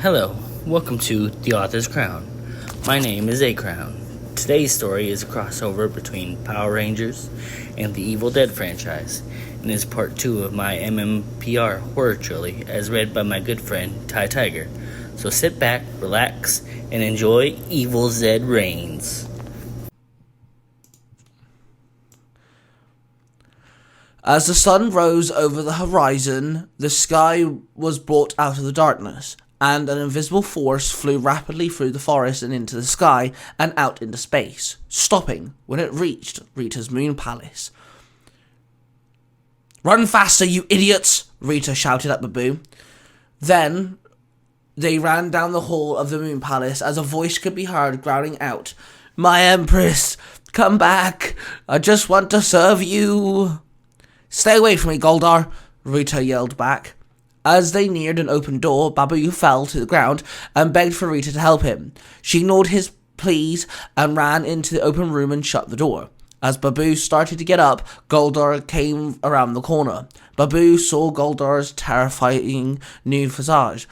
Hello, welcome to The Author's Crown. My name is A Crown. Today's story is a crossover between Power Rangers and the Evil Dead franchise, and is part 2 of my MMPR horror trilogy as read by my good friend Ty Tiger. So sit back, relax, and enjoy Evil Zedd Reigns. As the sun rose over the horizon, the sky was brought out of the darkness, and an invisible force flew rapidly through the forest and into the sky and out into space, stopping when it reached Rita's moon palace. "Run faster, you idiots!" Rita shouted at Babu. Then they ran down the hall of the moon palace as a voice could be heard growling out, "My Empress, come back! I just want to serve you!" "Stay away from me, Goldar," Rita yelled back. As they neared an open door, Babu fell to the ground and begged for Rita to help him. She ignored his pleas and ran into the open room and shut the door. As Babu started to get up, Goldar came around the corner. Babu saw Goldar's terrifying new visage,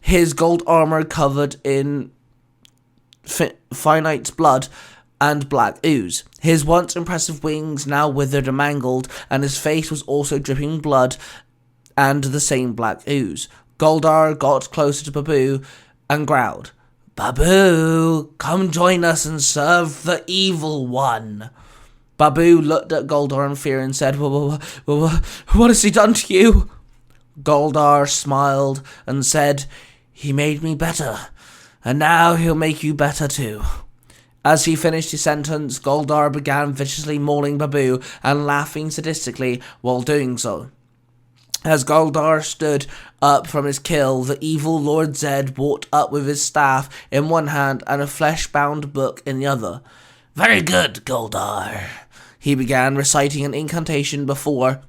his gold armor covered in finite blood and black ooze. His once impressive wings now withered and mangled, and his face was also dripping blood and the same black ooze. Goldar got closer to Babu and growled, "Babu, come join us and serve the evil one." Babu looked at Goldar in fear and said, What has he done to you?" Goldar smiled and said, "He made me better, and now he'll make you better too." As he finished his sentence, Goldar began viciously mauling Babu and laughing sadistically while doing so. As Goldar stood up from his kill, the evil Lord Zedd walked up with his staff in one hand and a flesh-bound book in the other. "Very good, Goldar," he began, reciting an incantation before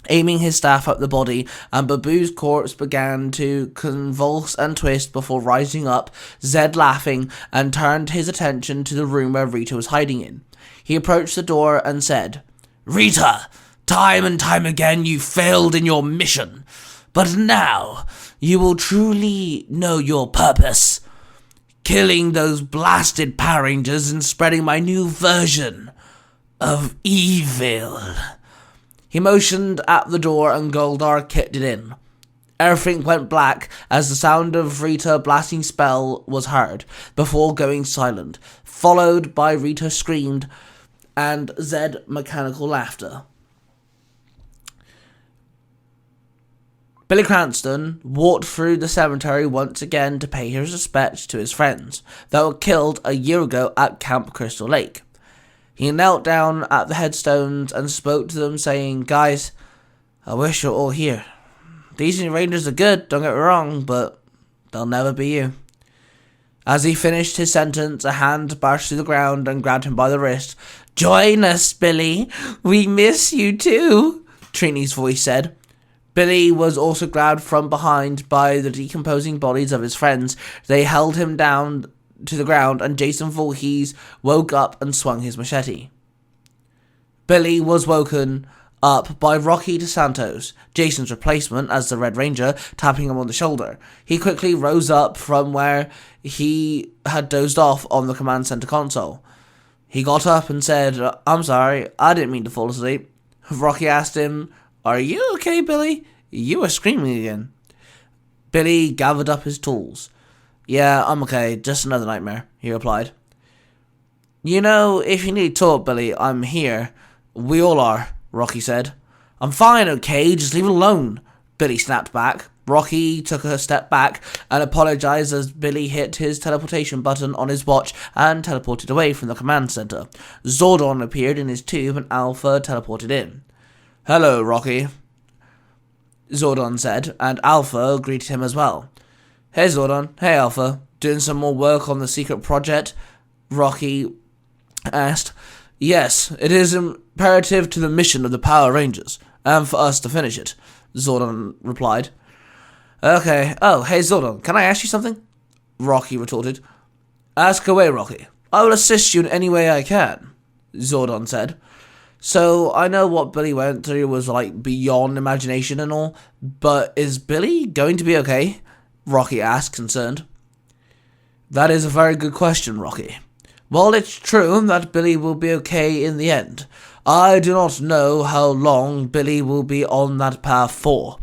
aiming his staff at the body, and Babu's corpse began to convulse and twist before rising up, Zedd laughing, and turned his attention to the room where Rita was hiding in. He approached the door and said, "Rita, time and time again you failed in your mission, but now you will truly know your purpose. Killing those blasted Power Rangers and spreading my new version of evil." He motioned at the door and Goldar kicked it in. Everything went black as the sound of Rita blasting spell was heard, before going silent, followed by Rita screamed and Zedd mechanical laughter. Billy Cranston walked through the cemetery once again to pay his respects to his friends that were killed a year ago at Camp Crystal Lake. He knelt down at the headstones and spoke to them, saying, "Guys, I wish you're all here. These new Rangers are good, don't get me wrong, but they'll never be you." As he finished his sentence, a hand burst through the ground and grabbed him by the wrist. "Join us, Billy. We miss you too," Trini's voice said. Billy was also grabbed from behind by the decomposing bodies of his friends. They held him down to the ground, and Jason Voorhees woke up and swung his machete. Billy was woken up by Rocky DeSantos, Jason's replacement as the Red Ranger, tapping him on the shoulder. He quickly rose up from where he had dozed off on the command center console. He got up and said, "I'm sorry, I didn't mean to fall asleep." Rocky asked him, "Are you okay, Billy? You were screaming again." Billy gathered up his tools. "Yeah, I'm okay, just another nightmare," he replied. "You know, if you need to talk, Billy, I'm here. We all are," Rocky said. "I'm fine, okay, just leave it alone," Billy snapped back. Rocky took a step back and apologized as Billy hit his teleportation button on his watch and teleported away from the command center. Zordon appeared in his tube and Alpha teleported in. "Hello, Rocky," Zordon said, and Alpha greeted him as well. "Hey, Zordon. Hey, Alpha. Doing some more work on the secret project?" Rocky asked. "Yes, it is imperative to the mission of the Power Rangers, and for us to finish it," Zordon replied. "Okay. Oh, hey, Zordon, can I ask you something?" Rocky retorted. "Ask away, Rocky. I will assist you in any way I can," Zordon said. So I know what Billy went through was like beyond imagination and all, but is Billy going to be okay? Rocky asked, concerned. That is a very good question, Rocky. While it's true that Billy will be okay in the end, I do not know how long Billy will be on that path for.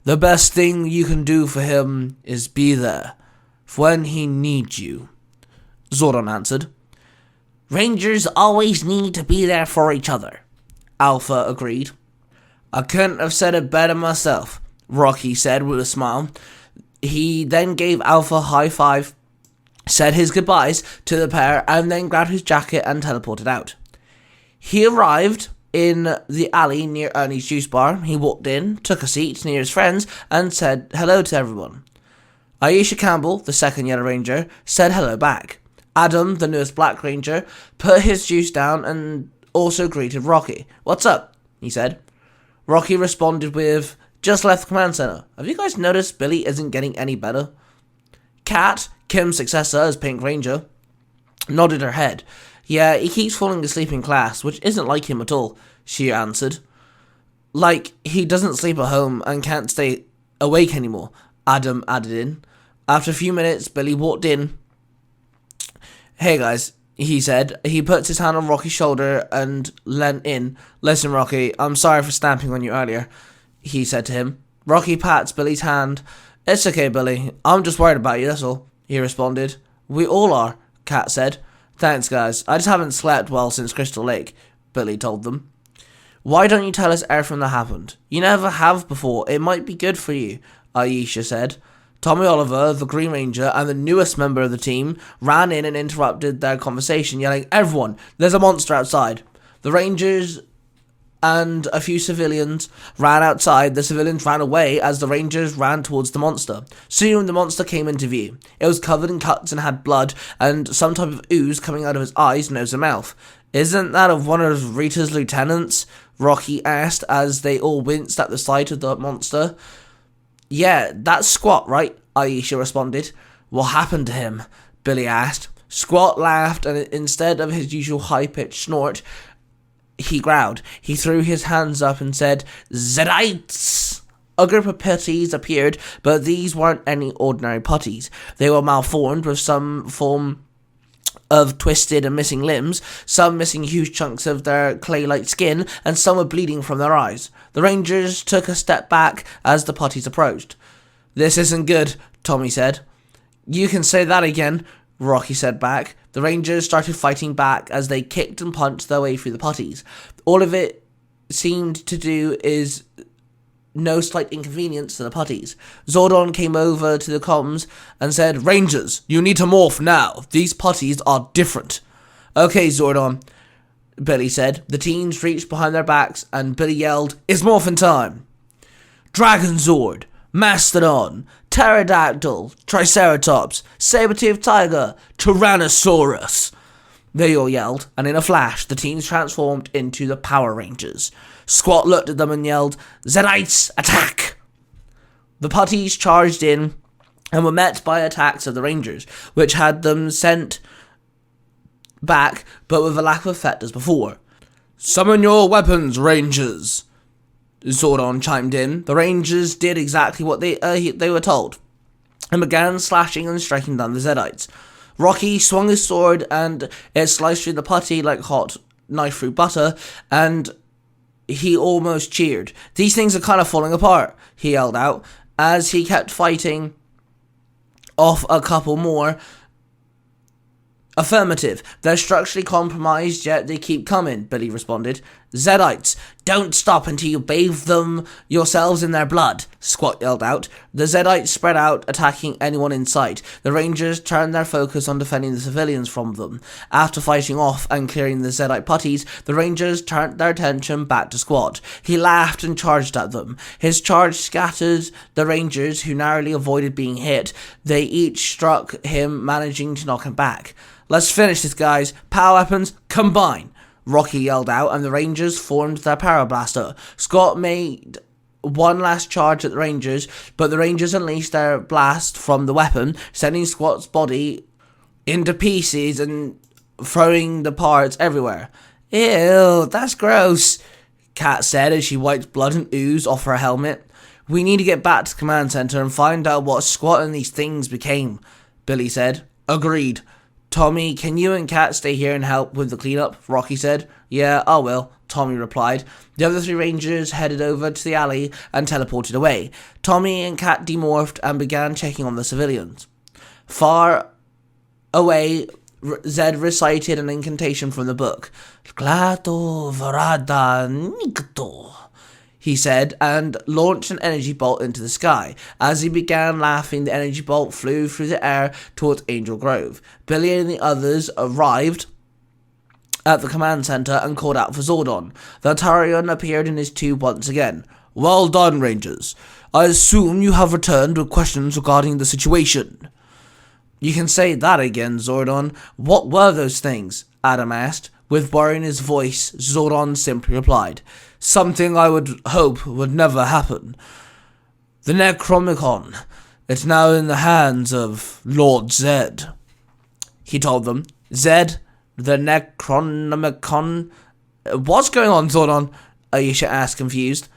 The best thing you can do for him is be there, when he needs you, Zordon answered. Rangers always need to be there for each other, Alpha agreed. I couldn't have said it better myself, Rocky said with a smile. He then gave Alpha a high five, said his goodbyes to the pair, and then grabbed his jacket and teleported out. He arrived in the alley near Ernie's juice bar. He walked in, took a seat near his friends, and said hello to everyone. Aisha Campbell, the second Yellow Ranger, said hello back. Adam, the newest Black Ranger, put his juice down and also greeted Rocky. What's up? He said. Rocky responded with, just left the command center. Have you guys noticed Billy isn't getting any better? Kat, Kim's successor as Pink Ranger, nodded her head. Yeah, he keeps falling asleep in class, which isn't like him at all, she answered. Like, he doesn't sleep at home and can't stay awake anymore, Adam added in. After a few minutes, Billy walked in. Hey guys, he said. He puts his hand on Rocky's shoulder and leant in. Listen, Rocky, I'm sorry for stamping on you earlier, he said to him. Rocky pats Billy's hand. It's okay, Billy. I'm just worried about you, that's all, he responded. We all are, Kat said. Thanks, guys. I just haven't slept well since Crystal Lake, Billy told them. Why don't you tell us everything that happened? You never have before. It might be good for you, Aisha said. Tommy Oliver, the Green Ranger, and the newest member of the team ran in and interrupted their conversation, yelling, Everyone, there's a monster outside. The Rangers and a few civilians ran outside. The civilians ran away as the Rangers ran towards the monster. Soon the monster came into view. It was covered in cuts and had blood and some type of ooze coming out of his eyes, nose, and mouth. Isn't that of one of Rita's lieutenants? Rocky asked as they all winced at the sight of the monster. Yeah, that's Squat, right? Aisha responded. What happened to him? Billy asked. Squat laughed, and instead of his usual high-pitched snort, he growled. He threw his hands up and said, Zeddites! A group of putties appeared, but these weren't any ordinary putties. They were malformed with some form of twisted and missing limbs, some missing huge chunks of their clay-like skin, and some were bleeding from their eyes. The Rangers took a step back as the putties approached. This isn't good, Tommy said. You can say that again, Rocky said back. The Rangers started fighting back as they kicked and punched their way through the putties. All of it seemed to do is no slight inconvenience to the putties. Zordon came over to the comms and said, Rangers, you need to morph now. These putties are different. Okay, Zordon, Billy said. The teens reached behind their backs and Billy yelled, It's morphin' time. Dragon Zord, Mastodon, Pterodactyl, Triceratops, Saber-toothed Tiger, Tyrannosaurus. They all yelled, and in a flash, the teens transformed into the Power Rangers. Squat looked at them and yelled, Zeddites, attack! The putties charged in and were met by attacks of the Rangers, which had them sent back, but with a lack of effect as before. Summon your weapons, Rangers, Zordon chimed in. The Rangers did exactly what they were told, and began slashing and striking down the Zeddites. Rocky swung his sword, and it sliced through the putty like hot knife through butter, and he almost cheered. These things are kind of falling apart, he yelled out, as he kept fighting off a couple more. Affirmative. They're structurally compromised, yet they keep coming, Billy responded. Zeddites, don't stop until you bathe them yourselves in their blood, Squat yelled out. The Zeddites spread out, attacking anyone in sight. The Rangers turned their focus on defending the civilians from them. After fighting off and clearing the Zeddite putties, the Rangers turned their attention back to Squat. He laughed and charged at them. His charge scattered the Rangers, who narrowly avoided being hit. They each struck him, managing to knock him back. Let's finish this, guys. Power weapons, combine, Rocky yelled out, and the Rangers formed their Power Blaster. Scott made one last charge at the Rangers, but the Rangers unleashed their blast from the weapon, sending Squat's body into pieces and throwing the parts everywhere. Ew, that's gross, Kat said as she wiped blood and ooze off her helmet. We need to get back to the command center and find out what squatting these things became, Billy said. Agreed. Tommy, can you and Kat stay here and help with the cleanup? Rocky said. Yeah, I will, Tommy replied. The other 3 rangers headed over to the alley and teleported away. Tommy and Kat demorphed and began checking on the civilians. Far away, Zedd recited an incantation from the book. Glato Varada Nikto, he said, and launched an energy bolt into the sky. As he began laughing, the energy bolt flew through the air towards Angel Grove. Billy and the others arrived at the command center and called out for Zordon. The Tarion appeared in his tube once again. Well done, Rangers. I assume you have returned with questions regarding the situation. You can say that again, Zordon. What were those things? Adam asked. With worry in his voice, Zordon simply replied, something I would hope would never happen. The Necronomicon. It's now in the hands of Lord Zedd. He told them. Zedd, the Necronomicon. What's going on, Zordon? Aisha asked, confused.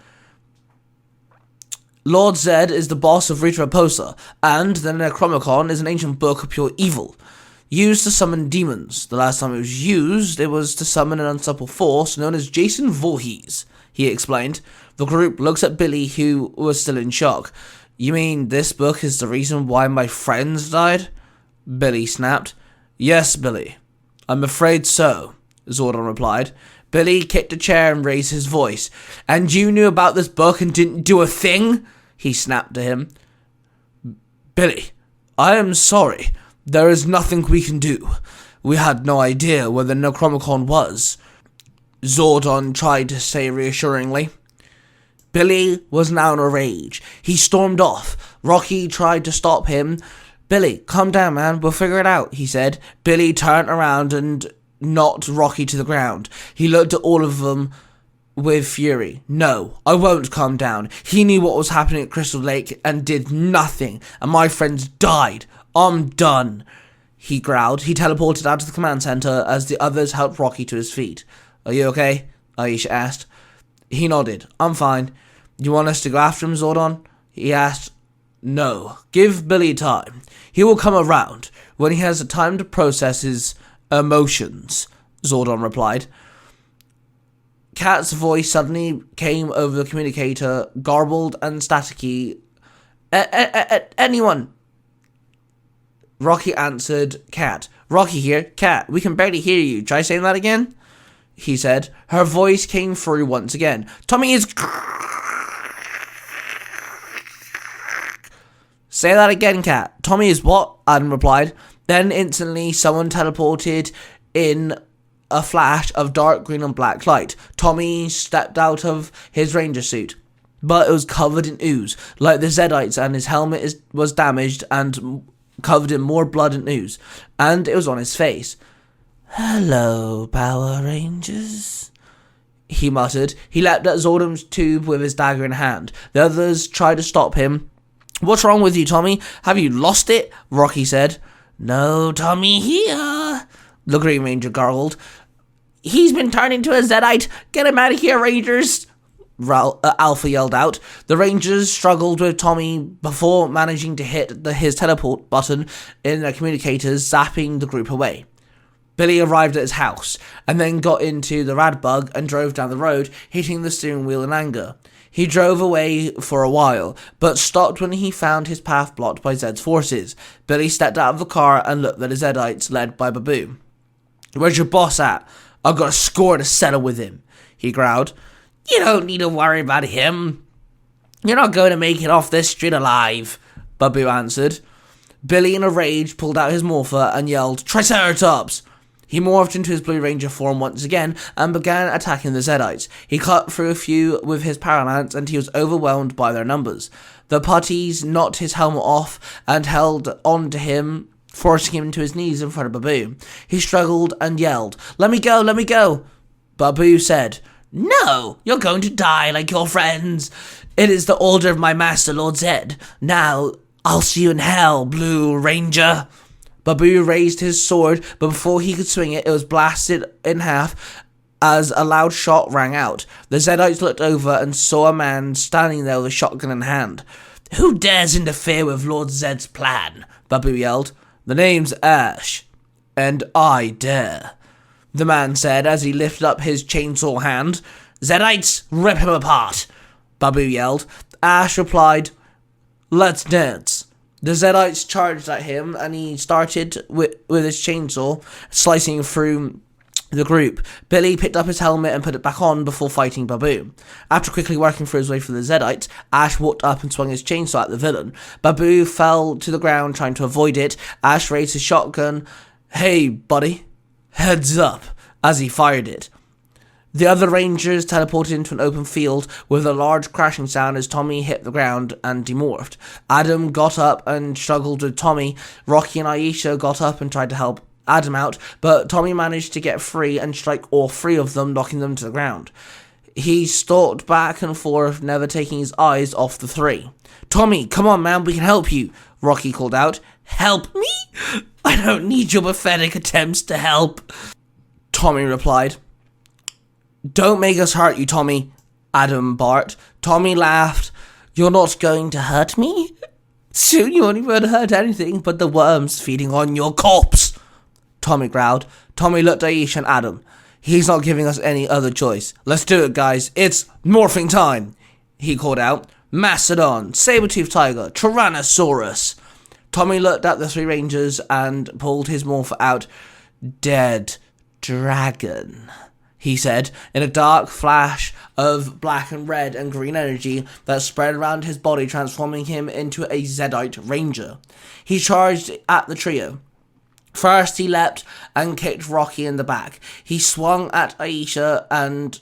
Lord Zedd is the boss of Rita Raposa, and the Necronomicon is an ancient book of pure evil, used to summon demons. The last time it was used, it was to summon an unstoppable force known as Jason Voorhees, he explained. The group looked at Billy, who was still in shock. You mean this book is the reason why my friends died? Billy snapped. Yes, Billy. I'm afraid so, Zordon replied. Billy kicked a chair and raised his voice. And you knew about this book and didn't do a thing? He snapped to him. Billy, I am sorry. There is nothing we can do. We had no idea where the Necronomicon was, Zordon tried to say reassuringly. Billy was now in a rage. He stormed off. Rocky tried to stop him. Billy, calm down, man. We'll figure it out, he said. Billy turned around and knocked Rocky to the ground. He looked at all of them with fury. No, I won't calm down. He knew what was happening at Crystal Lake and did nothing, and my friends died. I'm done, he growled. He teleported out of the command center as the others helped Rocky to his feet. Are you okay? Aisha asked. He nodded. I'm fine. You want us to go after him, Zordon? He asked. No. Give Billy time. He will come around when he has the time to process his emotions, Zordon replied. Kat's voice suddenly came over the communicator, garbled and staticky. Anyone? Rocky answered, Kat. Rocky here. Kat, we can barely hear you. Try saying that again? He said. Her voice came through once again. Tommy is... Say that again, Kat. Tommy is what? Adam replied. Then instantly someone teleported in a flash of dark green and black light. Tommy stepped out of his ranger suit, but it was covered in ooze, like the Zeddites, and his helmet was damaged and covered in more blood and ooze, and it was on his face. Hello, Power Rangers, he muttered. He leapt at Zordon's tube with his dagger in hand. The others tried to stop him. What's wrong with you, Tommy? Have you lost it? Rocky said. No, Tommy here, the Green Ranger gargled. He's been turned into a Zeddite. Get him out of here, Rangers, Alpha yelled out. The Rangers struggled with Tommy before managing to hit his teleport button in their communicators, zapping the group away. Billy arrived at his house, and then got into the Radbug and drove down the road, hitting the steering wheel in anger. He drove away for a while, but stopped when he found his path blocked by Zedd's forces. Billy stepped out of the car and looked at the Zeddites, led by Babu. Where's your boss at? I've got a score to settle with him, he growled. You don't need to worry about him. You're not going to make it off this street alive, Babu answered. Billy, in a rage, pulled out his morpher and yelled, Triceratops! He morphed into his Blue Ranger form once again and began attacking the Zeddites. He cut through a few with his Paralance and he was overwhelmed by their numbers. The putties knocked his helmet off and held on to him, forcing him to his knees in front of Babu. He struggled and yelled, Let me go, let me go! Babu said, No, you're going to die like your friends. It is the order of my master, Lord Zedd. Now, I'll see you in hell, Blue Ranger. Babu raised his sword, but before he could swing it, it was blasted in half as a loud shot rang out. The Zeddites looked over and saw a man standing there with a shotgun in hand. "Who dares interfere with Lord Zedd's plan?" Babu yelled. "The name's Ash, and I dare," the man said as he lifted up his chainsaw hand. "Zeddites, rip him apart," Babu yelled. Ash replied, "Let's dance." The Zeddites charged at him, and he started with his chainsaw, slicing through the group. Billy picked up his helmet and put it back on before fighting Babu. After quickly working for his way through the Zeddites, Ash walked up and swung his chainsaw at the villain. Babu fell to the ground trying to avoid it. Ash raised his shotgun. "Hey, buddy, heads up," as he fired it. The other Rangers teleported into an open field with a large crashing sound as Tommy hit the ground and demorphed. Adam got up and struggled with Tommy. Rocky and Aisha got up and tried to help Adam out, but Tommy managed to get free and strike all three of them, knocking them to the ground. He stalked back and forth, never taking his eyes off the three. "Tommy, come on, man, we can help you," Rocky called out. "Help me? I don't need your pathetic attempts to help," Tommy replied. "Don't make us hurt you, Tommy," Adam barked. Tommy laughed. "You're not going to hurt me? Soon you won't even hurt anything but the worms feeding on your corpse," Tommy growled. Tommy looked at Aisha and Adam. "He's not giving us any other choice. Let's do it, guys. It's morphing time," he called out. "Mastodon, saber-toothed tiger, Tyrannosaurus." Tommy looked at the three Rangers and pulled his morph out. "Dead dragon," he said, in a dark flash of black and red and green energy that spread around his body, transforming him into a Zeddite Ranger. He charged at the trio. First, he leapt and kicked Rocky in the back. He swung at Aisha and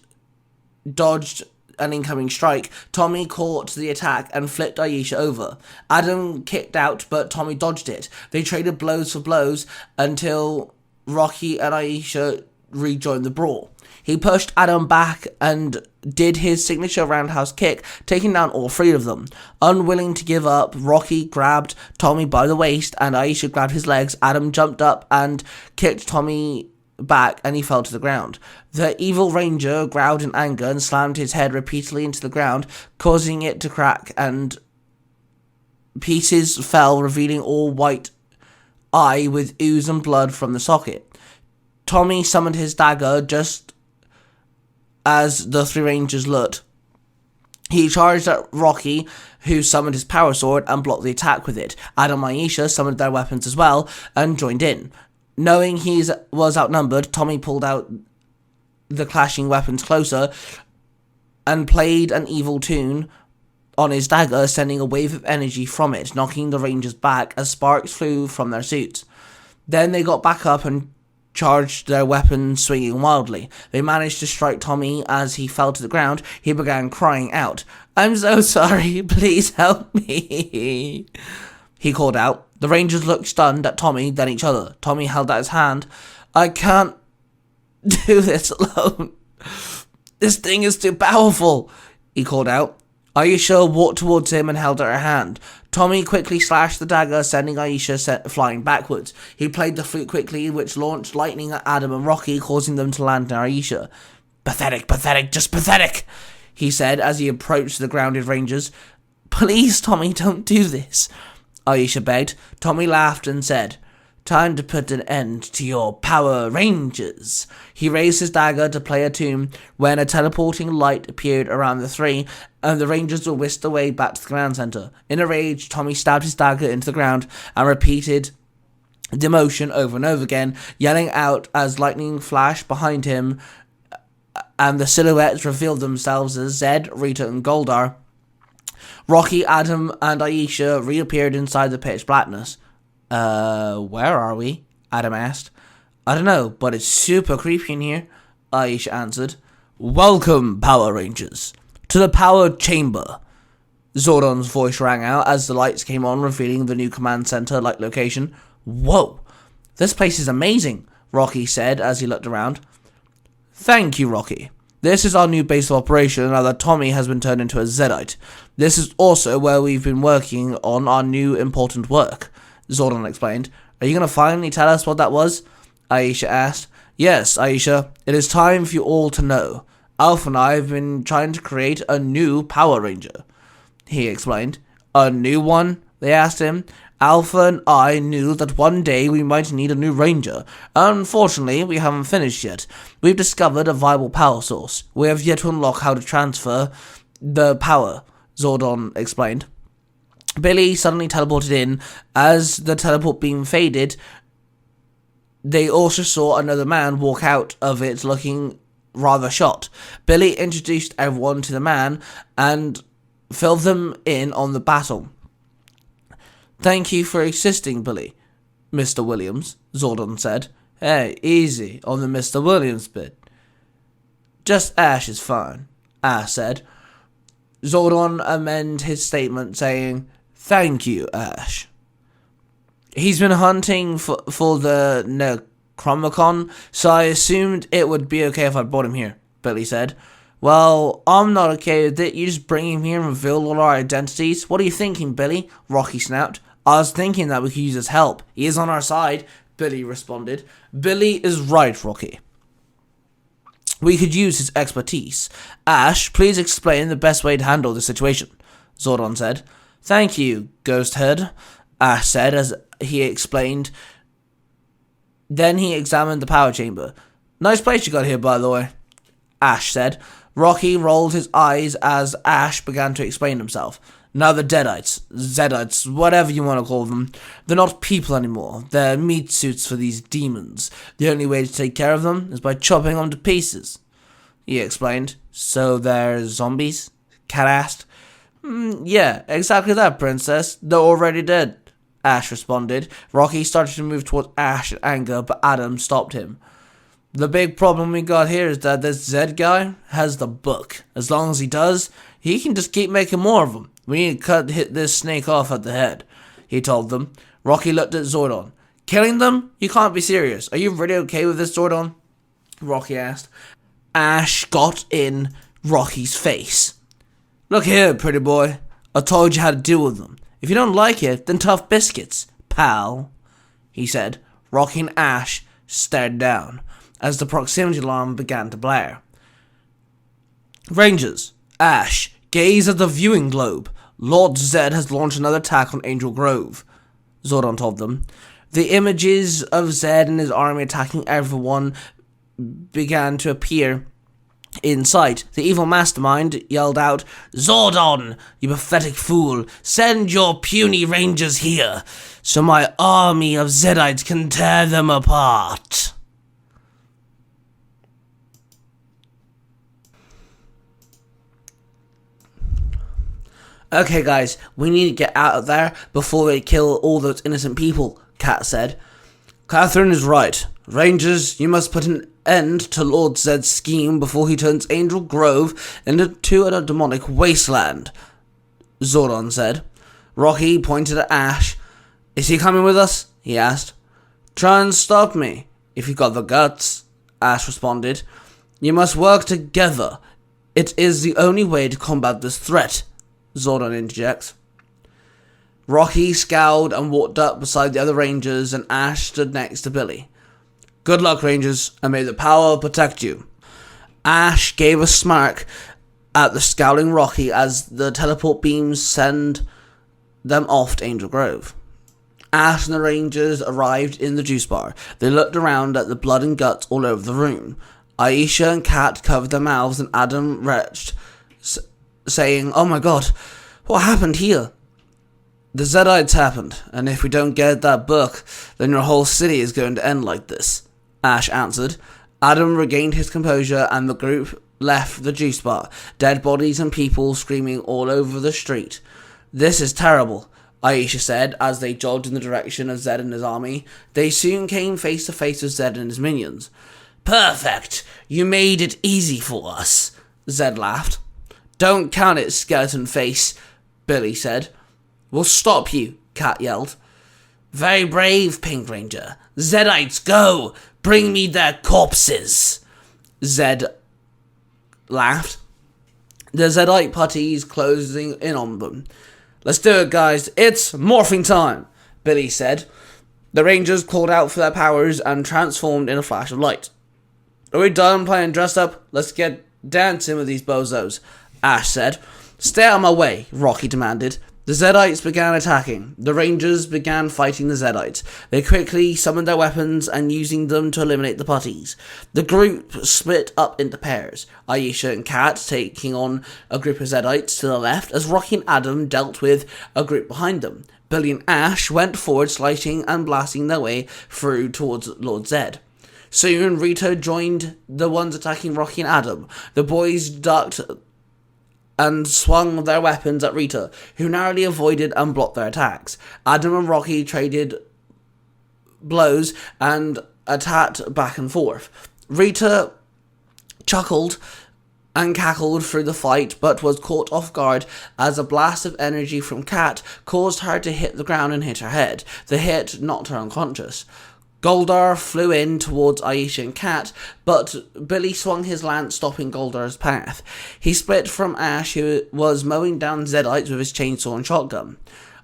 dodged an incoming strike. Tommy caught the attack and flipped Aisha over. Adam kicked out, but Tommy dodged it. They traded blows for blows until Rocky and Aisha rejoined the brawl. He pushed Adam back and did his signature roundhouse kick, taking down all three of them. Unwilling to give up, Rocky grabbed Tommy by the waist and Aisha grabbed his legs. Adam jumped up and kicked Tommy back and he fell to the ground. The evil Ranger growled in anger and slammed his head repeatedly into the ground, causing it to crack, and pieces fell, revealing all white eye with ooze and blood from the socket. Tommy summoned his dagger just as the three Rangers looked. He charged at Rocky, who summoned his power sword and blocked the attack with it. Adam and Aisha summoned their weapons as well and joined in. Knowing he was outnumbered, Tommy pulled out the clashing weapons closer and played an evil tune on his dagger, sending a wave of energy from it, knocking the Rangers back as sparks flew from their suits. Then they got back up and charged their weapons, swinging wildly. They managed to strike Tommy as he fell to the ground. He began crying out. "I'm so sorry, please help me," he called out. The Rangers looked stunned at Tommy, then each other. Tommy held out his hand. "I can't do this alone. This thing is too powerful," he called out. Aisha walked towards him and held out her hand. Tommy quickly slashed the dagger, sending Aisha flying backwards. He played the flute quickly, which launched lightning at Adam and Rocky, causing them to land near Aisha. "Pathetic, pathetic, just pathetic," he said as he approached the grounded Rangers. "Please, Tommy, don't do this," Aisha begged. Tommy laughed and said, "Time to put an end to your Power Rangers." He raised his dagger to play a tune when a teleporting light appeared around the three, and the Rangers were whisked away back to the command center. In a rage, Tommy stabbed his dagger into the ground and repeated the motion over and over again, yelling out as lightning flashed behind him and the silhouettes revealed themselves as Zedd, Rita, and Goldar. Rocky, Adam, and Aisha reappeared inside the pitch blackness. Where are we?" Adam asked. "I don't know, but it's super creepy in here," Aisha answered. "Welcome, Power Rangers, to the Power Chamber." Zordon's voice rang out as the lights came on, revealing the new command center-like location. "Whoa, this place is amazing," Rocky said as he looked around. "Thank you, Rocky. This is our new base of operation now that Tommy has been turned into a Zeddite. This is also where we've been working on our new important work," Zordon explained. "Are you going to finally tell us what that was?" Aisha asked. Yes, Aisha, it is time for you all to know. Alpha and I have been trying to create a new Power Ranger, he explained. A new one? They asked him. Alpha and I knew that one day we might need a new Ranger. Unfortunately, we haven't finished yet. We've discovered a viable power source. We have yet to unlock how to transfer the power, Zordon explained. Billy suddenly teleported in. As the teleport beam faded, they also saw another man walk out of it looking rather shocked. Billy introduced everyone to the man and filled them in on the battle. Thank you for assisting, Billy, Mr. Williams, Zordon said. Hey, easy on the Mr. Williams bit. Just Ash is fine, Ash said. Zordon amended his statement saying, Thank you, Ash. He's been hunting for the Necromicon, so I assumed it would be okay if I brought him here, Billy said. Well, I'm not okay with it. You just bring him here and reveal all our identities. What are you thinking, Billy? Rocky snapped. I was thinking that we could use his help. He is on our side, Billy responded. Billy is right, Rocky. We could use his expertise. Ash, please explain the best way to handle the situation, Zordon said. Thank you, Ghosthead, Ash said as he explained. Then he examined the power chamber. Nice place you got here, by the way, Ash said. Rocky rolled his eyes as Ash began to explain himself. Now the Deadites, Zeddites, whatever you want to call them, they're not people anymore. They're meat suits for these demons. The only way to take care of them is by chopping them to pieces, he explained. So they're zombies? Cat asked. Yeah, exactly that, Princess. They're already dead, Ash responded. Rocky started to move towards Ash in anger, but Adam stopped him. The big problem we got here is that this Zedd guy has the book. As long as he does, he can just keep making more of them. We need to hit this snake off at the head, he told them. Rocky looked at Zordon. Killing them? You can't be serious. Are you really okay with this, Zordon? Rocky asked. Ash got in Rocky's face. Look here, pretty boy. I told you how to deal with them. If you don't like it, then tough biscuits, pal, he said. Rocky and Ash stared down as the proximity alarm began to blare. Rangers, Ash, gaze at the viewing globe. Lord Zedd has launched another attack on Angel Grove, Zordon told them. The images of Zedd and his army attacking everyone began to appear in sight. The evil mastermind yelled out, Zordon, you pathetic fool, send your puny rangers here, so my army of Zeddites can tear them apart. Okay guys, we need to get out of there before they kill all those innocent people, Kat said. Catherine is right. Rangers, you must put an end to Lord Zedd's scheme before he turns Angel Grove into a demonic wasteland, Zordon said. Rocky pointed at Ash. Is he coming with us? He asked. Try and stop me, if you've got the guts, Ash responded. You must work together. It is the only way to combat this threat, Zordon interjects. Rocky scowled and walked up beside the other Rangers, and Ash stood next to Billy. Good luck, Rangers, and may the power protect you. Ash gave a smirk at the scowling Rocky as the teleport beams send them off to Angel Grove. Ash and the Rangers arrived in the juice bar. They looked around at the blood and guts all over the room. Aisha and Kat covered their mouths, and Adam retched, saying, Oh my god, what happened here? The Zeddites happened, and if we don't get that book, then your whole city is going to end like this, Ash answered. Adam regained his composure, and the group left the juice bar, dead bodies and people screaming all over the street. This is terrible, Aisha said as they jogged in the direction of Zedd and his army. They soon came face to face with Zedd and his minions. Perfect! You made it easy for us, Zedd laughed. Don't count it, skeleton face, Billy said. We'll stop you, Kat yelled. Very brave, Pink Ranger. Zeddites, go! Bring me their corpses! Zedd laughed. The Zeddite putties closing in on them. Let's do it, guys. It's morphing time, Billy said. The Rangers called out for their powers and transformed in a flash of light. Are we done playing dress up? Let's get dancing with these bozos, Ash said. Stay out of my way, Rocky demanded. The Zeddites began attacking. The Rangers began fighting the Zeddites. They quickly summoned their weapons and using them to eliminate the putties. The group split up into pairs, Aisha and Kat taking on a group of Zeddites to the left as Rocky and Adam dealt with a group behind them. Billy and Ash went forward, slicing and blasting their way through towards Lord Zedd. Soon, Rita joined the ones attacking Rocky and Adam. The boys ducked and swung their weapons at Rita, who narrowly avoided and blocked their attacks. Adam and Rocky traded blows and attacked back and forth. Rita chuckled and cackled through the fight, but was caught off guard as a blast of energy from Kat caused her to hit the ground and hit her head. The hit knocked her unconscious. Goldar flew in towards Aisha and Kat, but Billy swung his lance, stopping Goldar's path. He split from Ash, who was mowing down Zeddites with his chainsaw and shotgun.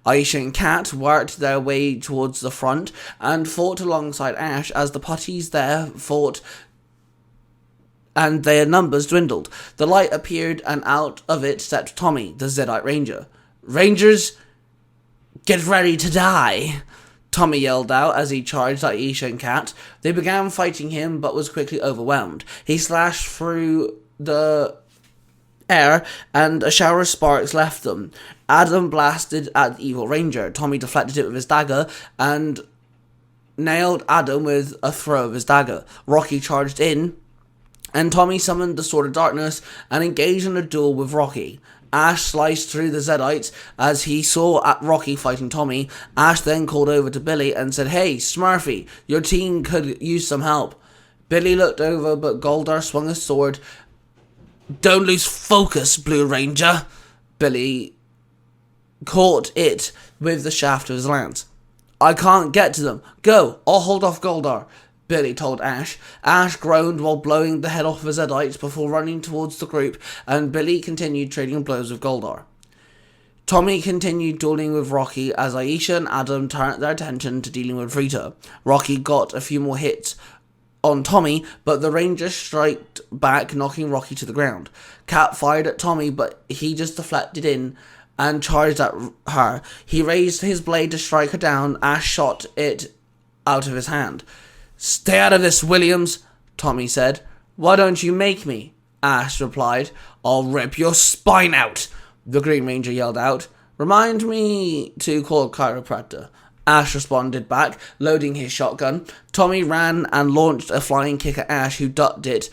Aisha and Kat worked their way towards the front and fought alongside Ash as the putties there fought and their numbers dwindled. The light appeared and out of it stepped Tommy, the Zeddite Ranger. Rangers, get ready to die, Tommy yelled out as he charged Aisha and Kat. They began fighting him, but was quickly overwhelmed. He slashed through the air, and a shower of sparks left them. Adam blasted at the evil ranger. Tommy deflected it with his dagger, and nailed Adam with a throw of his dagger. Rocky charged in, and Tommy summoned the Sword of Darkness and engaged in a duel with Rocky. Ash sliced through the Zeddites as he saw at Rocky fighting Tommy. Ash then called over to Billy and said, "Hey, Smurfy, your team could use some help." Billy looked over, but Goldar swung his sword. "Don't lose focus, Blue Ranger." Billy caught it with the shaft of his lance. "I can't get to them. Go, I'll hold off Goldar," Billy told Ash. Ash groaned while blowing the head off of Zeddite before running towards the group, and Billy continued trading blows with Goldar. Tommy continued dueling with Rocky as Aisha and Adam turned their attention to dealing with Rita. Rocky got a few more hits on Tommy, but the Ranger struck back, knocking Rocky to the ground. Kat fired at Tommy, but he just deflected in and charged at her. He raised his blade to strike her down. Ash shot it out of his hand. "Stay out of this, Williams," Tommy said. "Why don't you make me?" Ash replied. "I'll rip your spine out," the Green Ranger yelled out. "Remind me to call a chiropractor," Ash responded back, loading his shotgun. Tommy ran and launched a flying kick at Ash, who ducked it.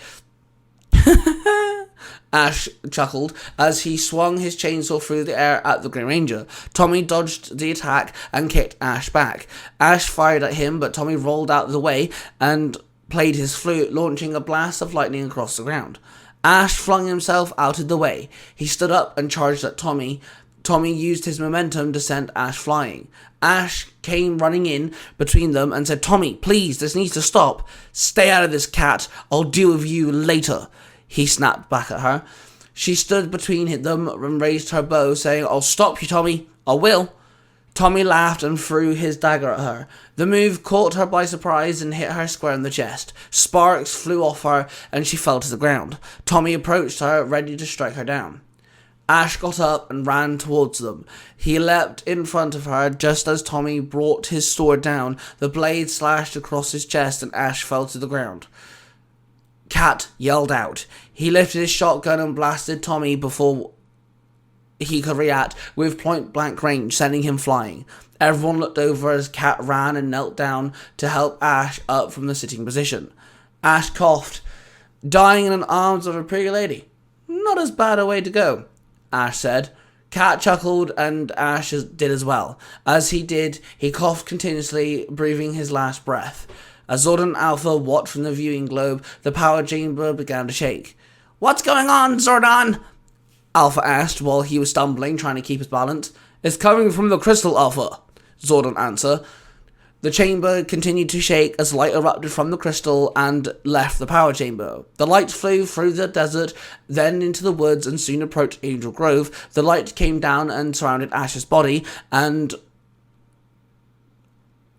Ash chuckled as he swung his chainsaw through the air at the Green Ranger. Tommy dodged the attack and kicked Ash back. Ash fired at him, but Tommy rolled out of the way and played his flute, launching a blast of lightning across the ground. Ash flung himself out of the way. He stood up and charged at Tommy. Tommy used his momentum to send Ash flying. Ash came running in between them and said, "Tommy, please, this needs to stop. Stay out of this, Cat. I'll deal with you later," he snapped back at her. She stood between them and raised her bow, saying, "I'll stop you, Tommy. I will." Tommy laughed and threw his dagger at her. The move caught her by surprise and hit her square in the chest. Sparks flew off her and she fell to the ground. Tommy approached her, ready to strike her down. Ash got up and ran towards them. He leapt in front of her just as Tommy brought his sword down. The blade slashed across his chest and Ash fell to the ground. Cat yelled out. He lifted his shotgun and blasted Tommy before he could react with point-blank range, sending him flying. Everyone looked over as Cat ran and knelt down to help Ash up from the sitting position. Ash coughed. "Dying in the arms of a pretty lady. Not as bad a way to go," Ash said. Cat chuckled and Ash did as well. As he did, he coughed continuously, breathing his last breath. As Zordon Alpha watched from the viewing globe, the power chamber began to shake. "What's going on, Zordon?" Alpha asked while he was stumbling, trying to keep his balance. "It's coming from the crystal, Alpha," Zordon answered. The chamber continued to shake as light erupted from the crystal and left the power chamber. The light flew through the desert, then into the woods, and soon approached Angel Grove. The light came down and surrounded Ash's body, and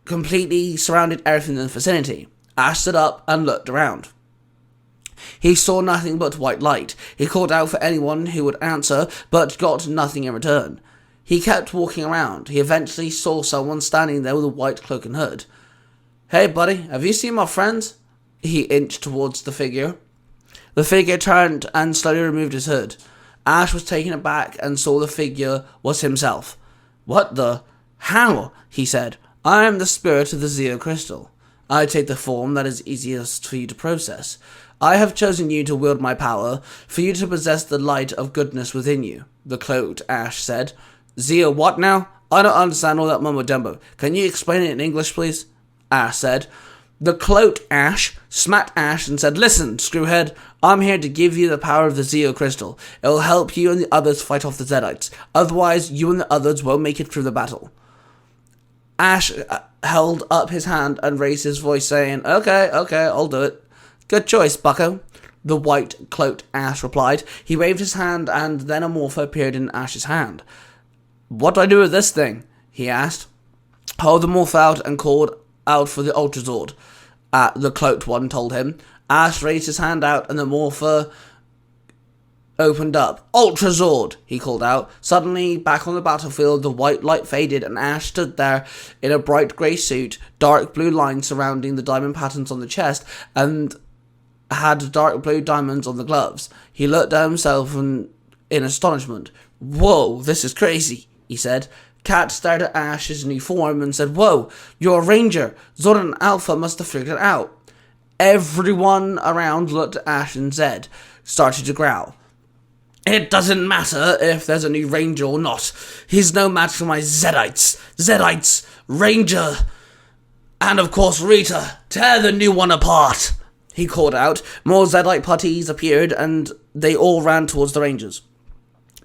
completely surrounded everything in the vicinity. Ash stood up and looked around. He saw nothing but white light. He called out for anyone who would answer, but got nothing in return. He kept walking around. He eventually saw someone standing there with a white cloak and hood. "Hey, buddy, have you seen my friends?" He inched towards the figure. The figure turned and slowly removed his hood. Ash was taken aback and saw the figure was himself. "What the? How?" he said. "I am the spirit of the Zeo crystal. I take the form that is easiest for you to process. I have chosen you to wield my power, for you to possess the light of goodness within you," the cloaked Ash said. "Zeo what now? I don't understand all that mumbo-jumbo. Can you explain it in English, please?" Ash said. The cloaked Ash smacked Ash and said, "Listen, screwhead, I'm here to give you the power of the Zeo crystal. It will help you and the others fight off the Zeddites. Otherwise, you and the others won't make it through the battle." Ash held up his hand and raised his voice, saying, Okay, I'll do it." "Good choice, bucko," the white cloaked Ash replied. He waved his hand, and then a morph appeared in Ash's hand. "What do I do with this thing?" he asked. "Hold the morph out and called out for the Ultra Zord," the cloaked one told him. Ash raised his hand out, and the morpher opened up. "Ultra Zord," he called out. Suddenly, back on the battlefield, the white light faded, and Ash stood there in a bright grey suit, dark blue lines surrounding the diamond patterns on the chest, and had dark blue diamonds on the gloves. He looked at himself in astonishment. "Whoa, this is crazy," he said. Cat stared at Ash's new form and said, "Whoa, you're a ranger. Zord and Alpha must have figured it out." Everyone around looked at Ash and Zedd started to growl. "It doesn't matter if there's a new ranger or not. He's no match for my Zeddites, Ranger, and of course Rita. Tear the new one apart," he called out. More Zeddite putties appeared, and they all ran towards the rangers.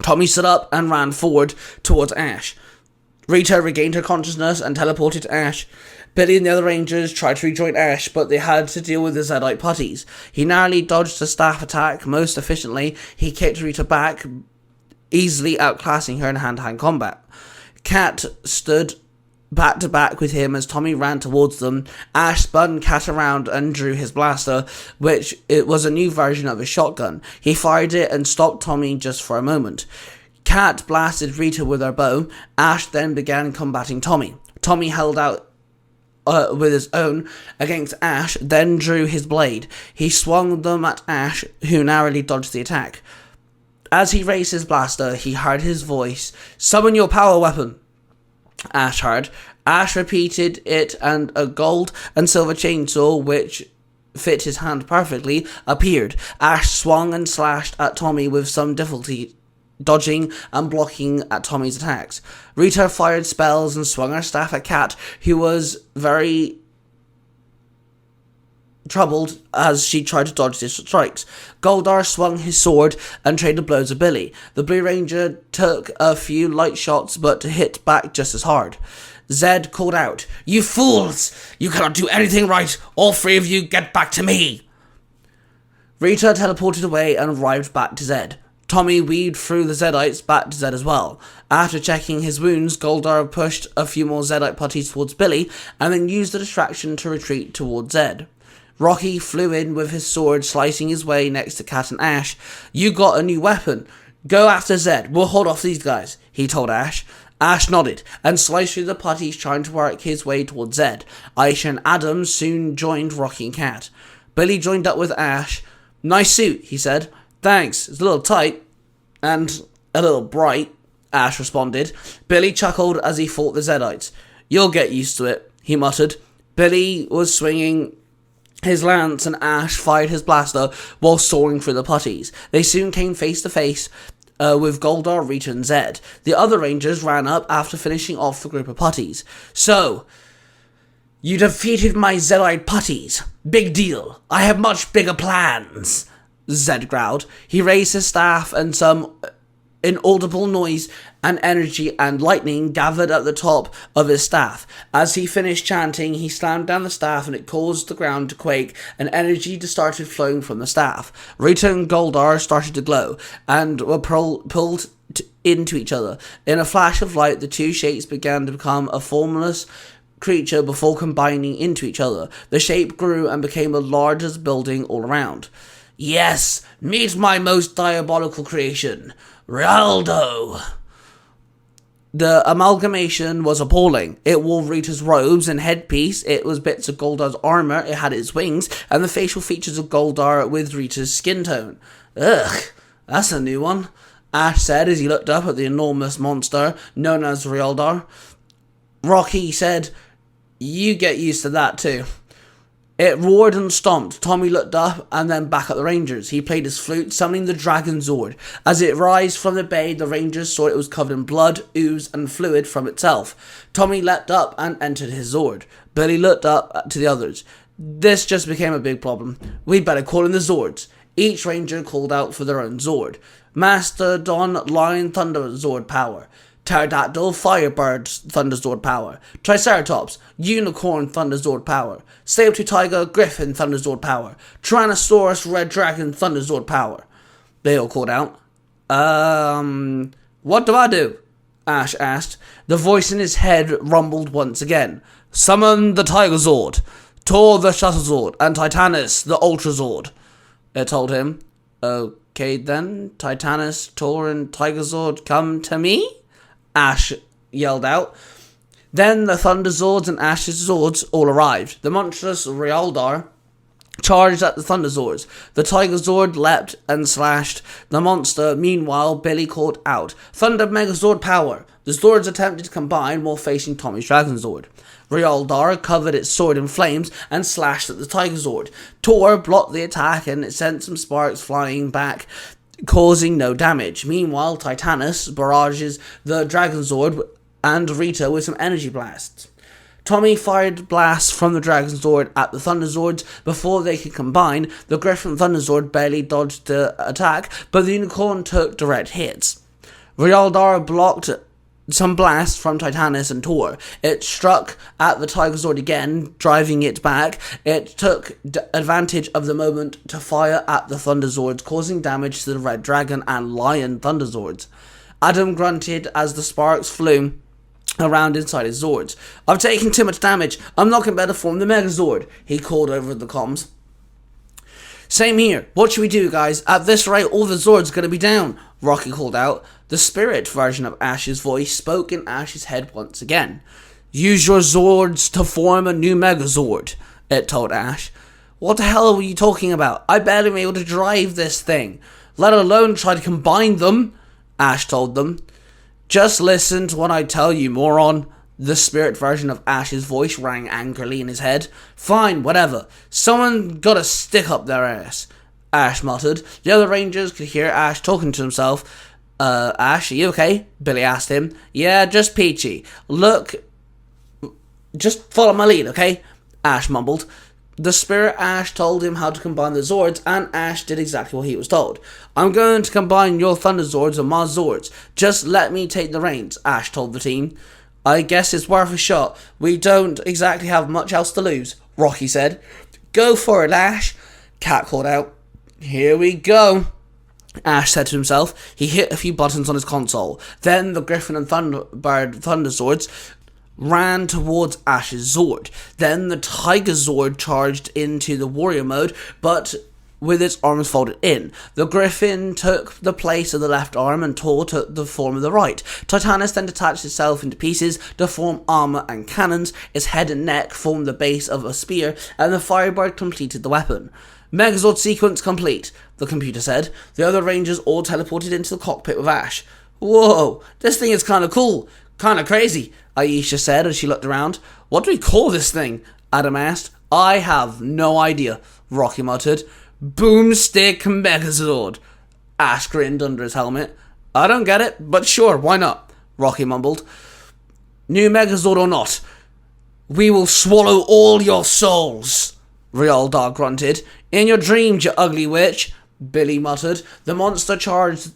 Tommy stood up and ran forward towards Ash. Rita regained her consciousness and teleported to Ash. Billy and the other rangers tried to rejoin Ash, but they had to deal with the Zeddite putties. He narrowly dodged the staff attack most efficiently. He kicked Rita back, easily outclassing her in hand-to-hand combat. Cat stood back to back with him as Tommy ran towards them. Ash spun Cat around and drew his blaster, which it was a new version of his shotgun. He fired it and stopped Tommy just for a moment. Cat blasted Rita with her bow. Ash then began combating Tommy. Tommy held out with his own against Ash, then drew his blade. He swung them at Ash, who narrowly dodged the attack. As he raised his blaster, he heard his voice. "Summon your power weapon," Ash heard. Ash repeated it, and a gold and silver chainsaw, which fit his hand perfectly, appeared. Ash swung and slashed at Tommy with some difficulty, dodging and blocking at Tommy's attacks. Rita fired spells and swung her staff at Cat, who was very troubled as she tried to dodge his strikes. Goldar swung his sword and traded blows with Billy. The Blue Ranger took a few light shots, but hit back just as hard. Zedd called out, "You fools! You cannot do anything right! All three of you get back to me!" Rita teleported away and arrived back to Zedd. Tommy weaved through the Zeddites back to Zedd as well. After checking his wounds, Goldar pushed a few more Zeddite putties towards Billy, and then used the distraction to retreat towards Zedd. Rocky flew in with his sword, slicing his way next to Cat and Ash. "You got a new weapon. Go after Zedd. We'll hold off these guys," he told Ash. Ash nodded, and sliced through the putties trying to work his way towards Zedd. Aisha and Adam soon joined Rocky and Cat. Billy joined up with Ash. "Nice suit," he said. "Thanks, it's a little tight, and a little bright," Ash responded. Billy chuckled as he fought the Zeddites. "You'll get used to it," he muttered. Billy was swinging his lance, and Ash fired his blaster while soaring through the putties. They soon came face to face with Goldar, Rita, and Zedd. The other rangers ran up after finishing off the group of putties. "So, you defeated my Zeddite putties. Big deal. I have much bigger plans," Zedd growled. He raised his staff, and some inaudible noise and energy and lightning gathered at the top of his staff. As he finished chanting, he slammed down the staff, and it caused the ground to quake, and energy started flowing from the staff. Rita and Goldar started to glow, and were pulled into each other. In a flash of light, the two shapes began to become a formless creature before combining into each other. The shape grew and became the largest building all around. Yes, meet my most diabolical creation, Rialdo. The amalgamation was appalling. It wore Rita's robes and headpiece, it was bits of Goldar's armor, it had its wings, and the facial features of Goldar with Rita's skin tone. Ugh, that's a new one, Ash said as he looked up at the enormous monster known as Rialdar. Rocky said, you get used to that too. It roared and stomped. Tommy looked up and then back at the Rangers. He played his flute, summoning the Dragon Zord. As it rised from the bay, the Rangers saw it was covered in blood, ooze, and fluid from itself. Tommy leapt up and entered his Zord. Billy looked up to the others. This just became a big problem. We'd better call in the Zords. Each Ranger called out for their own Zord. Mastodon, Lion, Thunder Zord power. Pterodactyl, Firebird, Thunder Zord power. Triceratops, Unicorn, Thunder Zord power. Saber-tooth Tiger, Griffin, Thunder Zord power. Tyrannosaurus, Red Dragon, Thunder Zord power. They all called out. What do I do? Ash asked. The voice in his head rumbled once again. Summon the Tiger Zord, Tor the Shuttle Zord, and Titanus the Ultra Zord. It told him. Okay then, Titanus, Tor, and Tiger Zord come to me? Ash yelled out. Then the Thunder Zords and Ash's Zords all arrived. The monstrous Rialdar charged at the Thunder Zords. The Tiger Zord leapt and slashed the monster. Meanwhile, Billy called out, Thunder Megazord power. The Zords attempted to combine while facing Tommy's Dragon Zord. Rialdar covered its sword in flames and slashed at the Tiger Zord. Tor blocked the attack and it sent some sparks flying back, causing no damage. Meanwhile, Titanus barrages the Dragon Zord and Rita with some energy blasts. Tommy fired blasts from the Dragon Zord at the Thunder Zords before they could combine. The Griffin Thunder Zord barely dodged the attack, but the Unicorn took direct hits. Rialdar blocked some blasts from Titanus and Tor. It struck at the Tiger Zord again, driving it back. It took advantage of the moment to fire at the Thunder Zords, causing damage to the Red Dragon and Lion Thunder Zords. Adam grunted as the sparks flew around inside his Zords. I've taken too much damage. I'm not going to better form the Megazord, he called over the comms. Same here. What should we do, guys? At this rate, all the Zords are going to be down, Rocky called out. The spirit version of Ash's voice spoke in Ash's head once again. Use your Zords to form a new Megazord, it told Ash. What the hell were you talking about? I barely am able to drive this thing, let alone try to combine them, Ash told them. Just listen to what I tell you, moron. The spirit version of Ash's voice rang angrily in his head. Fine, whatever. Someone got a stick up their ass, Ash muttered. The other Rangers could hear Ash talking to himself. Ash, are you okay? Billy asked him. Yeah, just peachy. Look, just follow my lead, okay? Ash mumbled. The spirit Ash told him how to combine the Zords, and Ash did exactly what he was told. I'm going to combine your Thunder Zords with my Zords. Just let me take the reins, Ash told the team. I guess it's worth a shot. We don't exactly have much else to lose, Rocky said. Go for it, Ash, Cat called out. Here we go, Ash said to himself. He hit a few buttons on his console. Then the Griffin and Thunderbird Thunder Zords ran towards Ash's Zord. Then the Tiger Zord charged into the warrior mode, but with its arms folded in. The Griffin took the place of the left arm and Tor took the form of the right. Titanus then detached itself into pieces to form armor and cannons. Its head and neck formed the base of a spear, and the Firebird completed the weapon. Megazord sequence complete, the computer said. The other Rangers all teleported into the cockpit with Ash. Whoa, this thing is kinda cool. Kinda crazy, Aisha said as she looked around. What do we call this thing? Adam asked. I have no idea, Rocky muttered. Boomstick Megazord. Ash grinned under his helmet. I don't get it, but sure, why not? Rocky mumbled. New Megazord or not, we will swallow all your souls, Rialdar grunted. In your dreams, you ugly witch, Billy muttered. The monster charged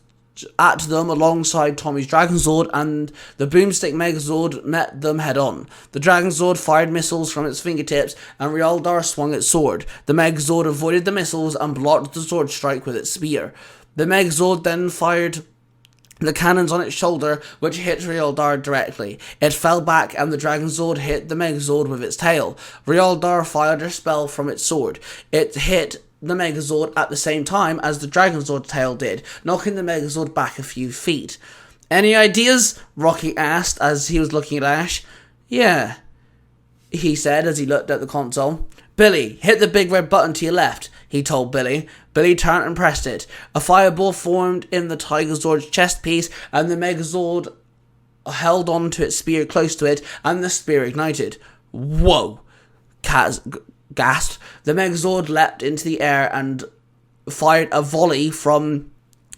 at them alongside Tommy's Dragon Zord, and the Boomstick Megazord met them head on. The Dragon Zord fired missiles from its fingertips, and Rialdar swung its sword. The Megazord avoided the missiles and blocked the sword strike with its spear. The Megazord then fired the cannons on its shoulder, which hit Rialdar directly. It fell back, and the Dragon Zord hit the Megazord with its tail. Rialdar fired a spell from its sword. It hit the Megazord at the same time as the Dragonzord's tail did, knocking the Megazord back a few feet. "Any ideas?" Rocky asked as he was looking at Ash. "Yeah," he said as he looked at the console. "Billy, hit the big red button to your left," he told Billy. Billy turned and pressed it. A fireball formed in the Tigerzord's chest piece, and the Megazord held on to its spear close to it, and the spear ignited. "Whoa!" Cat gasped. The Megazord leapt into the air and fired a volley from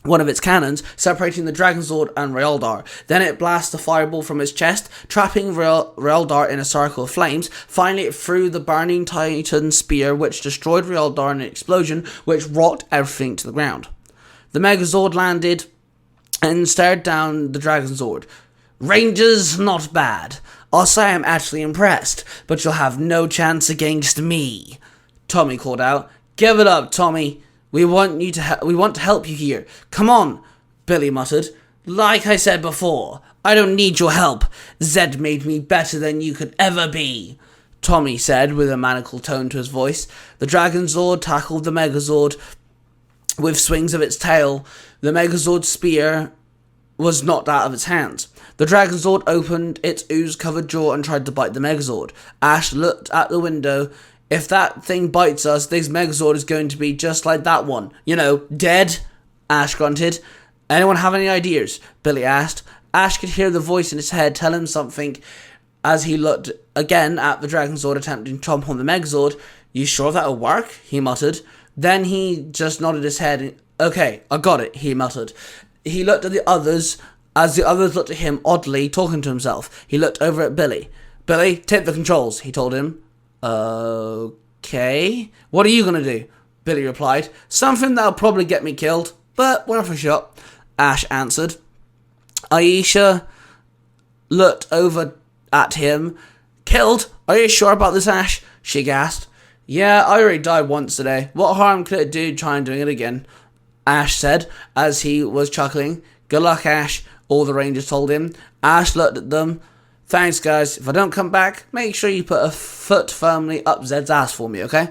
one of its cannons, separating the Dragonzord and Realdar. Then it blasted a fireball from its chest, trapping Realdar in a circle of flames. Finally, it threw the burning Titan spear, which destroyed Realdar in an explosion, which rocked everything to the ground. The Megazord landed and stared down the Dragonzord. "Rangers, not bad. I'll say I'm actually impressed, but you'll have no chance against me," Tommy called out. "Give it up, Tommy. We want to help you here. Come on," Billy muttered. "Like I said before, I don't need your help. Zedd made me better than you could ever be," Tommy said with a maniacal tone to his voice. The Dragonzord tackled the Megazord with swings of its tail. The Megazord's spear was knocked out of its hands. The Dragonzord opened its ooze-covered jaw and tried to bite the Megazord. Ash looked at the window. "If that thing bites us, this Megazord is going to be just like that one. You know, dead," Ash grunted. "Anyone have any ideas?" Billy asked. Ash could hear the voice in his head tell him something as he looked again at the Dragonzord attempting to chomp on the Megazord. "You sure that'll work?" he muttered. Then he just nodded his head. "Okay, I got it," he muttered. He looked at the others as the others looked at him oddly, talking to himself. He looked over at Billy. "Billy, take the controls," he told him. "Okay. What are you going to do?" Billy replied. "Something that'll probably get me killed, but worth a shot," Ash answered. Aisha looked over at him. "Killed? Are you sure about this, Ash?" she gasped. "Yeah, I already died once today. What harm could it do trying doing it again?" Ash said as he was chuckling. "Good luck, Ash," all the Rangers told him. Ash looked at them. "Thanks, guys. If I don't come back, make sure you put a foot firmly up Zedd's ass for me, okay?"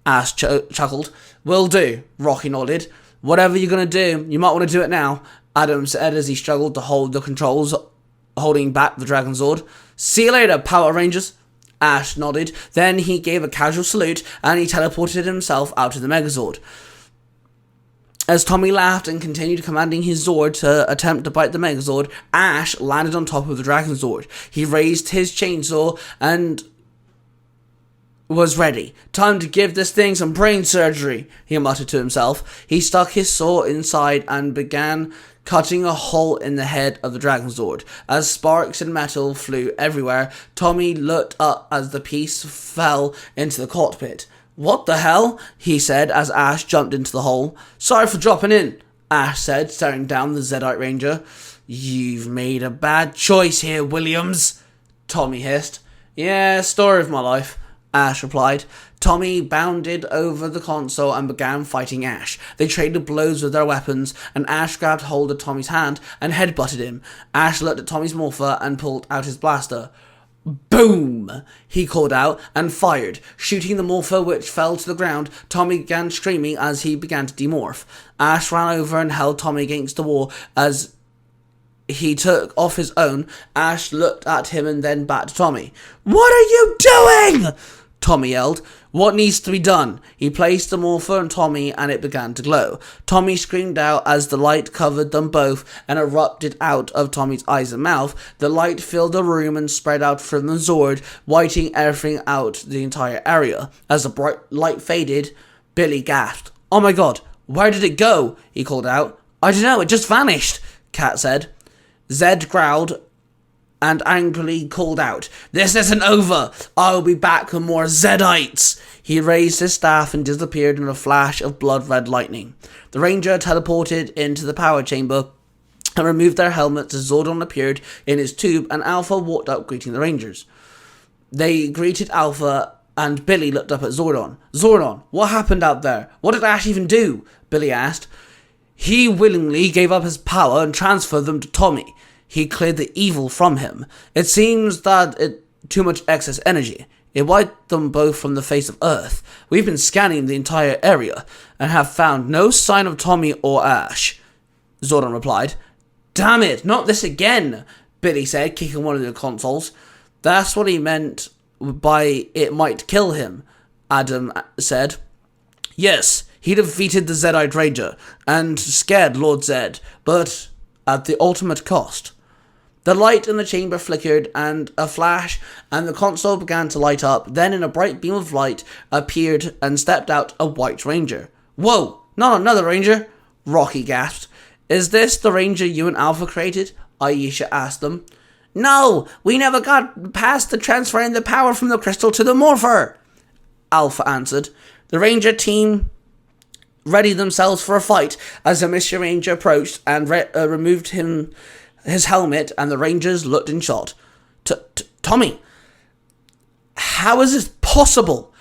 Ash chuckled. "Will do," Rocky nodded. "Whatever you're going to do, you might want to do it now," Adam said as he struggled to hold the controls, holding back the Dragonzord. "See you later, Power Rangers." Ash nodded. Then he gave a casual salute and he teleported himself out of the Megazord. As Tommy laughed and continued commanding his Zord to attempt to bite the Megazord, Ash landed on top of the Dragonzord. He raised his chainsaw and was ready. "Time to give this thing some brain surgery," he muttered to himself. He stuck his saw inside and began cutting a hole in the head of the Dragonzord. As sparks and metal flew everywhere, Tommy looked up as the piece fell into the cockpit. "What the hell?" he said as Ash jumped into the hole. "Sorry for dropping in," Ash said, staring down the Zeddite Ranger. "You've made a bad choice here, Williams," Tommy hissed. "Yeah, story of my life," Ash replied. Tommy bounded over the console and began fighting Ash. They traded blows with their weapons, and Ash grabbed hold of Tommy's hand and headbutted him. Ash looked at Tommy's morpher and pulled out his blaster. "Boom!" he called out and fired, shooting the morpher which fell to the ground. Tommy began screaming as he began to demorph. Ash ran over and held Tommy against the wall as he took off his own. Ash looked at him and then back to Tommy. "What are you doing?" Tommy yelled. "What needs to be done?" He placed the morpher on Tommy and it began to glow. Tommy screamed out as the light covered them both and erupted out of Tommy's eyes and mouth. The light filled the room and spread out from the Zord, whiting everything out the entire area. As the bright light faded, Billy gasped. "Oh my god, where did it go?" he called out. "I don't know, it just vanished," Kat said. Zedd growled and angrily called out, "This isn't over! I'll be back with more Zeddites!" He raised his staff and disappeared in a flash of blood-red lightning. The Ranger teleported into the power chamber and removed their helmets as Zordon appeared in his tube and Alpha walked up greeting the Rangers. They greeted Alpha and Billy looked up at Zordon. "Zordon, what happened out there? What did Ash even do?" Billy asked. "He willingly gave up his power and transferred them to Tommy. He cleared the evil from him. It seems that too much excess energy. It wiped them both from the face of Earth. We've been scanning the entire area and have found no sign of Tommy or Ash, Zordon replied. Damn it, not this again, Billy said, kicking one of the consoles. That's what he meant by it might kill him, Adam said. Yes, he defeated the Zeddite Ranger and scared Lord Zedd, but at the ultimate cost. The light in the chamber flickered and a flash, and the console began to light up. Then in a bright beam of light appeared and stepped out a white ranger. Whoa, not another ranger, Rocky gasped. Is this the ranger you and Alpha created? Aisha asked them. No, we never got past the transferring the power from the crystal to the morpher, Alpha answered. The ranger team readied themselves for a fight as the Mystery Ranger approached and removed his helmet, and the rangers looked and shot. Tommy, how is this possible?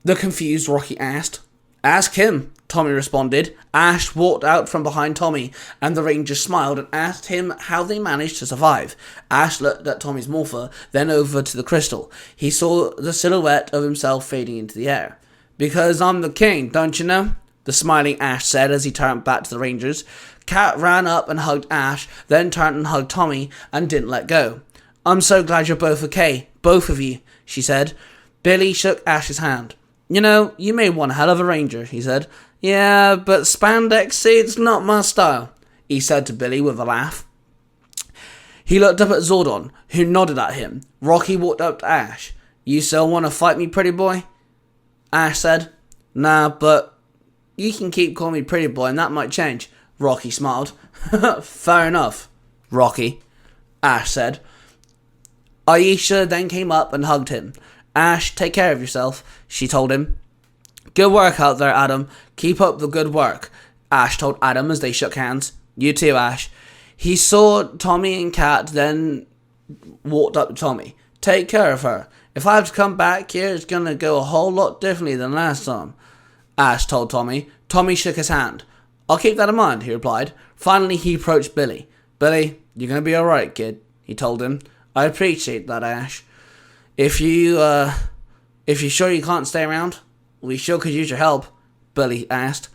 The confused Rocky asked. Ask him, Tommy responded. Ash walked out from behind Tommy, and the ranger smiled and asked him how they managed to survive. Ash looked at Tommy's morpher, then over to the crystal. He saw the silhouette of himself fading into the air. Because I'm the king, don't you know? The smiling Ash said as he turned back to the rangers. Kat ran up and hugged Ash, then turned and hugged Tommy and didn't let go. I'm so glad you're both okay, both of you, she said. Billy shook Ash's hand. You know, you made one hell of a ranger, he said. Yeah, but spandex suit's not my style, he said to Billy with a laugh. He looked up at Zordon, who nodded at him. Rocky walked up to Ash. You still want to fight me, pretty boy? Ash said. Nah, but you can keep calling me pretty boy and that might change. Rocky smiled. Fair enough, Rocky, Ash said. Aisha then came up and hugged him. Ash, take care of yourself, she told him. Good work out there, Adam. Keep up the good work, Ash told Adam as they shook hands. You too, Ash. He saw Tommy and Kat, then walked up to Tommy. Take care of her. If I have to come back here, it's going to go a whole lot differently than last time, Ash told Tommy. Tommy shook his hand. I'll keep that in mind, he replied. Finally, he approached Billy. Billy, you're going to be alright, kid, he told him. I appreciate that, Ash. If you're sure you can't stay around, we sure could use your help, Billy asked.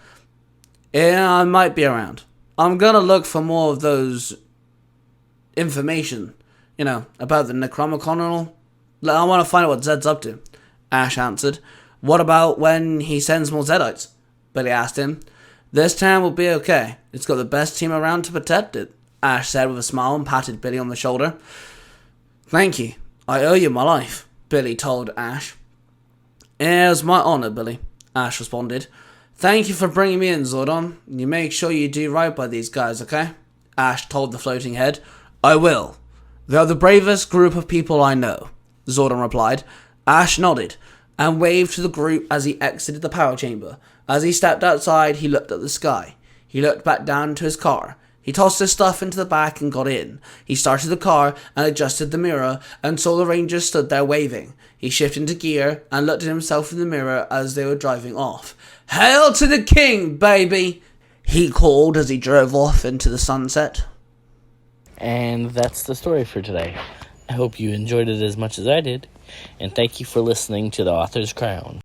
Yeah, I might be around. I'm going to look for more of those information, about the Necronomicon and all. I want to find out what Zedd's up to, Ash answered. What about when he sends more Zeddites? Billy asked him. This town will be okay. It's got the best team around to protect it, Ash said with a smile and patted Billy on the shoulder. Thank you. I owe you my life, Billy told Ash. It was my honour, Billy, Ash responded. Thank you for bringing me in, Zordon. You make sure you do right by these guys, okay? Ash told the floating head. I will. They're the bravest group of people I know, Zordon replied. Ash nodded and waved to the group as he exited the power chamber. As he stepped outside, he looked at the sky. He looked back down to his car. He tossed his stuff into the back and got in. He started the car and adjusted the mirror and saw the Rangers stood there waving. He shifted into gear and looked at himself in the mirror as they were driving off. Hail to the king, baby! He called as he drove off into the sunset. And that's the story for today. I hope you enjoyed it as much as I did, and thank you for listening to The Author's Crown.